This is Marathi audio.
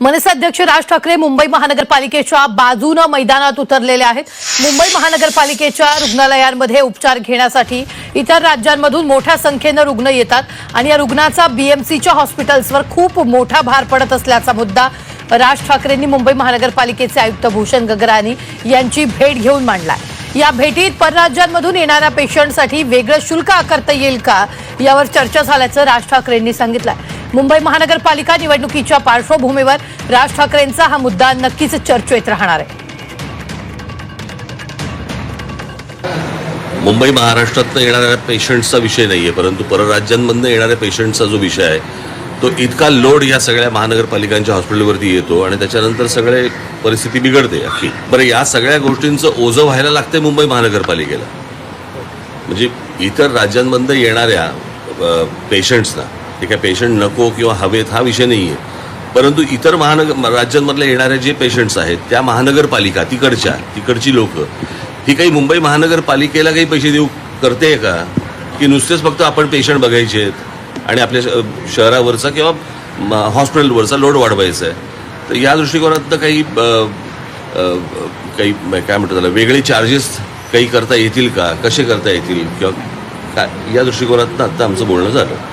मनसे अध्यक्ष राज ठाकरे मुंबई महानगरपालिकेच्या बाजूने मैदानात उतरलेले आहेत। मुंबई महानगरपालिकेच्या रुग्णालयांमध्ये उपचार घेण्यासाठी इतर राज्यांमधून मोठ्या संख्येने रुग्ण येतात आणि या रुग्णाचा बीएमसीच्या हॉस्पिटल्सवर खूप मोठा भार पडत असल्याचा मुद्दा राज ठाकरेंनी मुंबई महानगरपालिकेचे आयुक्त भूषण गगरानी यांची भेट घेऊन मांडलाय। या भेटीत परराज्यांमधून येणाऱ्या पेशंटसाठी वेगळं शुल्क आकारता येईल का यावर चर्चा झाल्याचं राज ठाकरेंनी सांगितलं। मुंबई महानगरपालिका निवडणुकीच्या पार्श्वभूमीवर राज ठाकरेंचा हा मुद्दा नक्कीच चर्चेत राहणार आहे। मुंबई महाराष्ट्रात येणाऱ्या पेशंट्सचा विषय नाहीये, परंतु परराज्यांमधून येणाऱ्या पेशंट्सचा जो विषय आहे तो इतका लोड या सगळ्या महानगरपालिकांच्या हॉस्पिटलवरती येतो आणि त्याच्यानंतर सगळे परिस्थिती बिघडते अख्खी। बरं, या सगळ्या गोष्टींचं ओझं व्हायला लागते मुंबई महानगरपालिकेला। म्हणजे इतर राज्यांमधून येणाऱ्या पेशंट्सना, ते काय पेशंट नको किंवा हवेत हा विषय नाही आहे, परंतु इतर राज्यांमधल्या येणाऱ्या जे पेशंट्स आहेत त्या महानगरपालिका तिकडची लोक ही काही मुंबई महानगरपालिकेला काही पैसे देऊ करते का, की नुसतेच फक्त आपण पेशंट बघायचे आहेत आणि आपल्या शहरावरचा किंवा हॉस्पिटलवरचा लोड वाढवायचा आहे। तर या दृष्टिकोनातनं काही काय म्हणतात त्याला वेगळे चार्जेस काही करता येतील का, कसे करता येतील किंवा काय, या दृष्टिकोनातनं आता आमचं बोलणं झालं।